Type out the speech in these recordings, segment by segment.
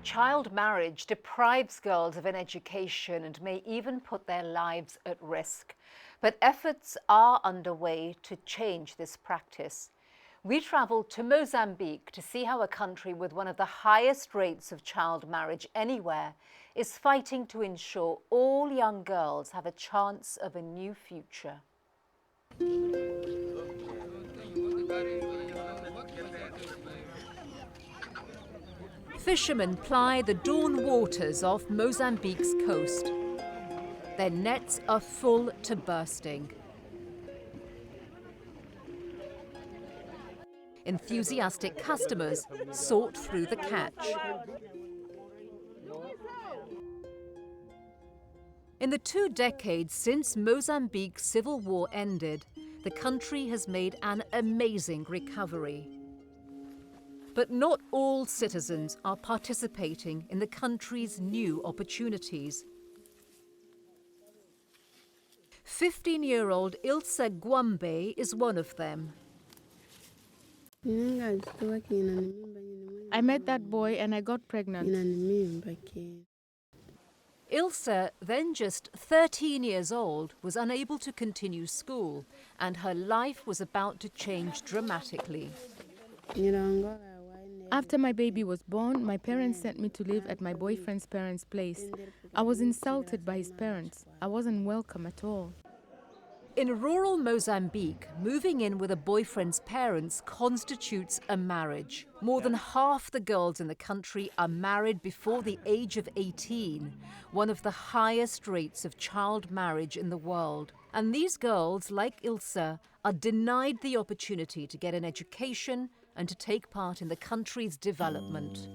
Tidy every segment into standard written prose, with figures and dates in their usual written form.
Child marriage deprives girls of an education and may even put their lives at risk. But efforts are underway to change this practice. We travelled to Mozambique to see how a country with one of the highest rates of child marriage anywhere is fighting to ensure all young girls have a chance of a new future. Fishermen ply the dawn waters off Mozambique's coast. Their nets are full to bursting. Enthusiastic customers sort through the catch. In the 2 decades since Mozambique's civil war ended, the country has made an amazing recovery. But not all citizens are participating in the country's new opportunities. 15-year-old Ilse Gwambe is one of them. I met that boy and I got pregnant. Ilse, then just 13 years old, was unable to continue school, and her life was about to change dramatically. After my baby was born, my parents sent me to live at my boyfriend's parents' place. I was insulted by his parents. I wasn't welcome at all. In rural Mozambique, moving in with a boyfriend's parents constitutes a marriage. More than half the girls in the country are married before the age of 18, one of the highest rates of child marriage in the world. And these girls, like Ilse, are denied the opportunity to get an education and to take part in the country's development.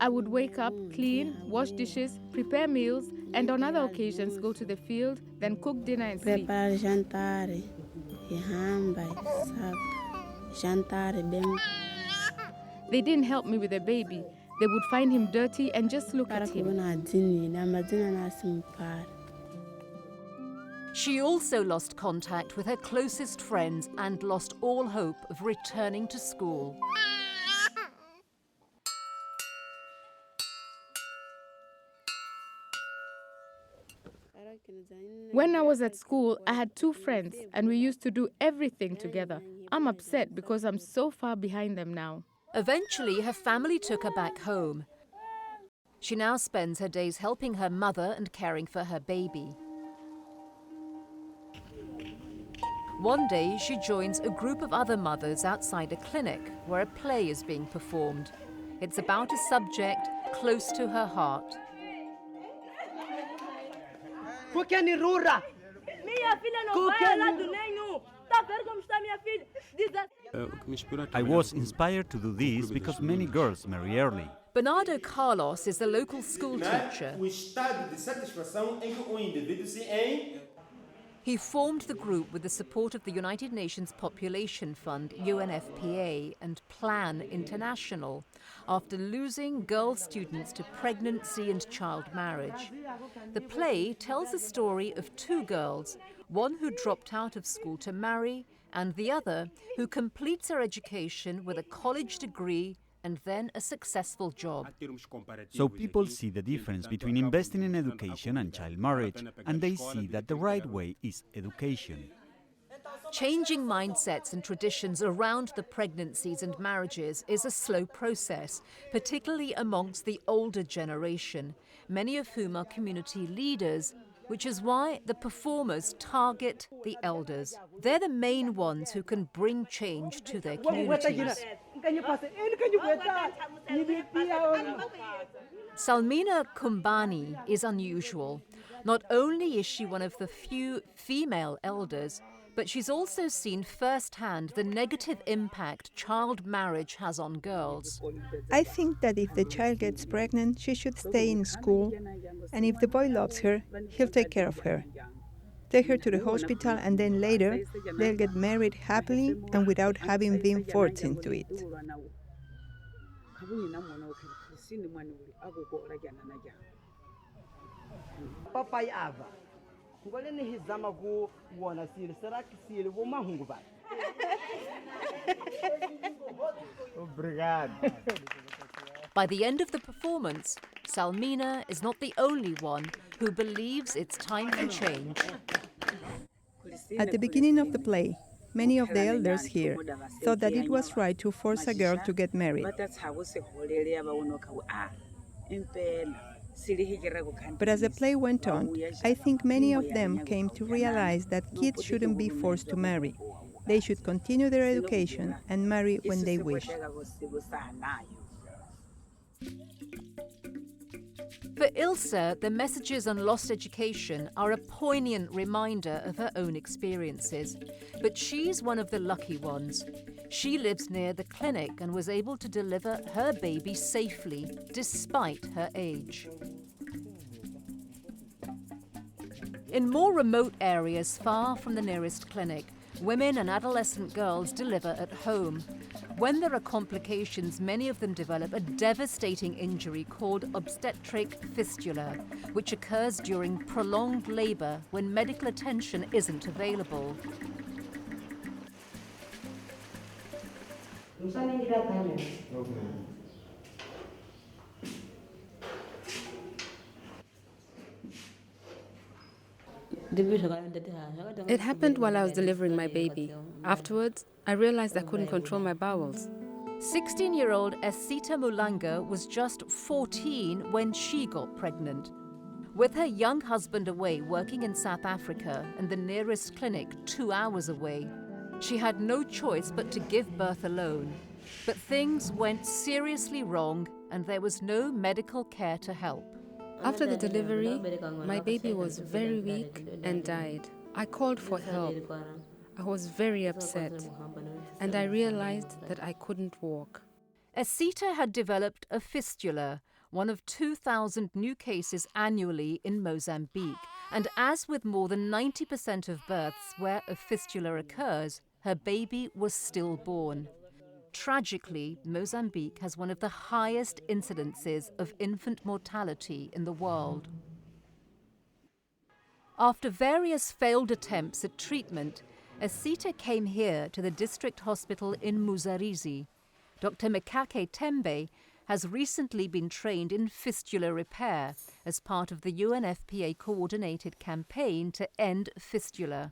I would wake up, clean, wash dishes, prepare meals, and on other occasions go to the field, then cook dinner and sleep. They didn't help me with the baby. They would find him dirty and just look at him. She also lost contact with her closest friends and lost all hope of returning to school. When I was at school, I had 2 friends and we used to do everything together. I'm upset because I'm so far behind them now. Eventually, her family took her back home. She now spends her days helping her mother and caring for her baby. One day, she joins a group of other mothers outside a clinic where a play is being performed. It's about a subject close to her heart. I was inspired to do this because many girls marry early. Bernardo Carlos is a local school teacher. He formed the group with the support of the United Nations Population Fund, UNFPA, and Plan International, after losing girl students to pregnancy and child marriage. The play tells the story of 2 girls, one who dropped out of school to marry, and the other who completes her education with a college degree and then a successful job. So people see the difference between investing in education and child marriage, and they see that the right way is education. Changing mindsets and traditions around the pregnancies and marriages is a slow process, particularly amongst the older generation, many of whom are community leaders, which is why the performers target the elders. They're the main ones who can bring change to their communities. Salmina Kumbani is unusual. Not only is she one of the few female elders, but she's also seen firsthand the negative impact child marriage has on girls. I think that if the child gets pregnant, she should stay in school, and if the boy loves her, he'll take care of her. Take her to the hospital, and then later they'll get married happily and without having been forced into it. By the end of the performance, Salmina is not the only one who believes it's time for change. At the beginning of the play, many of the elders here thought that it was right to force a girl to get married. But as the play went on, I think many of them came to realize that kids shouldn't be forced to marry. They should continue their education and marry when they wish. For Ilse, the messages on lost education are a poignant reminder of her own experiences. But she's one of the lucky ones. She lives near the clinic and was able to deliver her baby safely, despite her age. In more remote areas far from the nearest clinic, women and adolescent girls deliver at home. When there are complications, many of them develop a devastating injury called obstetric fistula, which occurs during prolonged labor when medical attention isn't available. It happened while I was delivering my baby. Afterwards, I realized I couldn't control my bowels. 16-year-old Esita Mulanga was just 14 when she got pregnant. With her young husband away working in South Africa and the nearest clinic 2 hours away, she had no choice but to give birth alone. But things went seriously wrong and there was no medical care to help. After the delivery, my baby was very weak and died. I called for help. I was very upset, and I realized that I couldn't walk. Esita had developed a fistula, one of 2,000 new cases annually in Mozambique. And as with more than 90% of births where a fistula occurs, her baby was stillborn. Tragically, Mozambique has one of the highest incidences of infant mortality in the world. After various failed attempts at treatment, Esita came here to the district hospital in Muzarizi. Dr. Mikake Tembe has recently been trained in fistula repair as part of the UNFPA coordinated campaign to end fistula.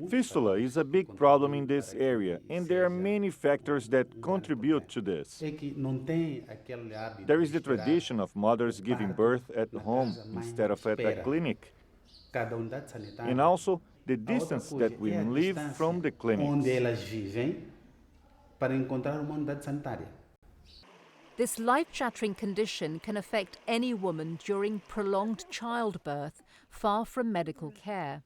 Fistula is a big problem in this area, and there are many factors that contribute to this. There is the tradition of mothers giving birth at home instead of at a clinic, and also the distance that women live from the clinics. This life-shattering condition can affect any woman during prolonged childbirth, far from medical care.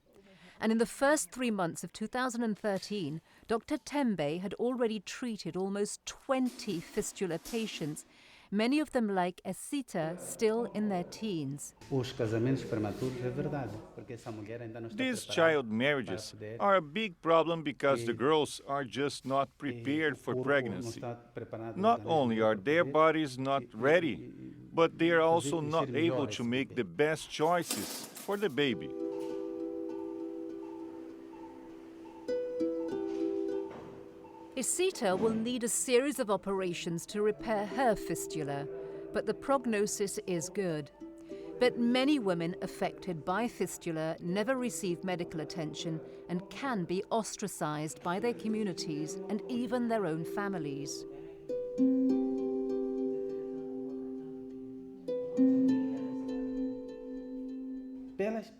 And in the first 3 months of 2013, Dr. Tembe had already treated almost 20 fistula patients, many of them like Esita, still in their teens. These child marriages are a big problem because the girls are just not prepared for pregnancy. Not only are their bodies not ready, but they are also not able to make the best choices for the baby. Esita will need a series of operations to repair her fistula, but the prognosis is good. But many women affected by fistula never receive medical attention and can be ostracized by their communities and even their own families.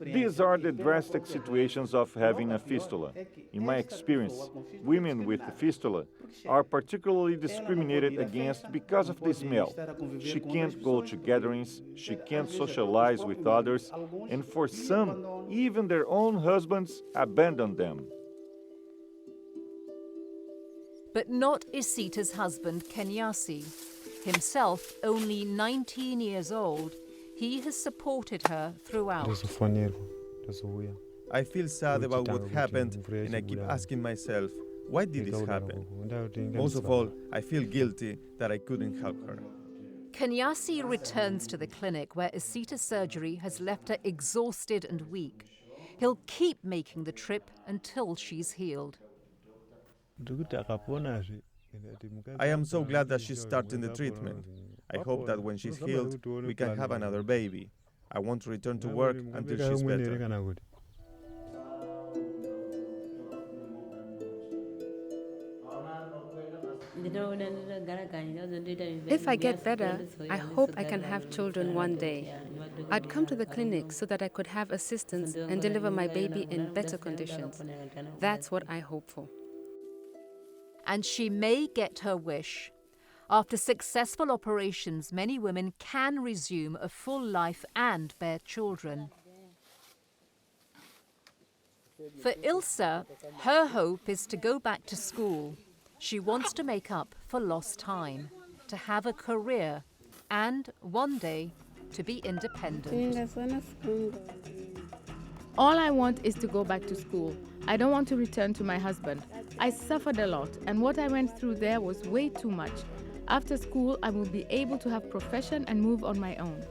These are the drastic situations of having a fistula. In my experience, women with a fistula are particularly discriminated against because of the smell. She can't go to gatherings, she can't socialize with others, and for some, even their own husbands abandon them. But not Esita's husband, Kenyasi. Himself only 19 years old, he has supported her throughout. I feel sad about what happened, and I keep asking myself, why did this happen? Most of all, I feel guilty that I couldn't help her. Kenyasi returns to the clinic where Esita's surgery has left her exhausted and weak. He'll keep making the trip until she's healed. I am so glad that she's starting the treatment. I hope that when she's healed, we can have another baby. I want to return to work until she's better. If I get better, I hope I can have children one day. I'd come to the clinic so that I could have assistance and deliver my baby in better conditions. That's what I hope for. And she may get her wish. After successful operations, many women can resume a full life and bear children. For Ilse, her hope is to go back to school. She wants to make up for lost time, to have a career, and one day to be independent. All I want is to go back to school. I don't want to return to my husband. I suffered a lot, and what I went through there was way too much. After school, I will be able to have profession and move on my own.